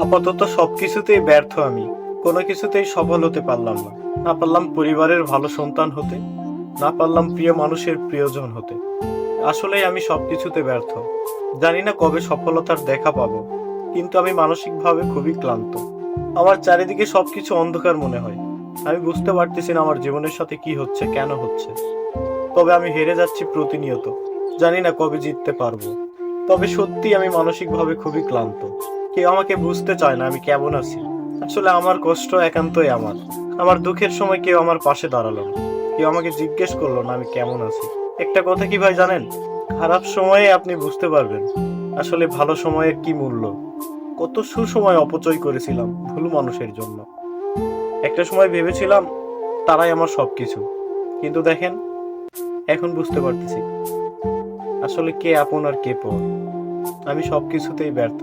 আপাতত সবকিছুতেই ব্যর্থ আমি। কোনো কিছুতেই সফল হতে পারলাম না। না পারলাম পরিবারের ভালো সন্তান হতে, না পারলাম প্রিয় মানুষের প্রিয়জন হতে। আসলেই আমি সবকিছুতে ব্যর্থ। জানি না কবে সফলতার দেখা পাবো, কিন্তু আমি মানসিকভাবে খুবই ক্লান্ত। আমার চারিদিকে সবকিছু অন্ধকার মনে হয়। আমি বুঝতে পারতেছি না আমার জীবনের সাথে কি হচ্ছে, কেন হচ্ছে। তবে আমি হেরে যাচ্ছি প্রতিনিয়ত। জানি না কবে জিততে পারবো। তবে সত্যি আমি মানসিকভাবে খুবই ক্লান্ত। কেউ আমাকে বুঝতে চায় না আমি কেমন আছি। আসলে আমার কষ্ট একান্তই আমার। আমার দুঃখের সময় কেউ আমার পাশে দাঁড়ালো না। কেউ আমাকে জিজ্ঞেস করলো না আমি কেমন আছি। একটা কথা কি ভাই জানেন, খারাপ সময়ে আপনি বুঝতে পারবেন আসলে ভালো সময়ের কি মূল্য। কত সুসময় অপচয় করেছিলাম ভুল মানুষের জন্য। একটা সময় ভেবেছিলাম তারাই আমার সবকিছু, কিন্তু দেখেন এখন বুঝতে পারতেছি আসলে কে আপন আর কে পর। আমি সবকিছুতেই ব্যর্থ।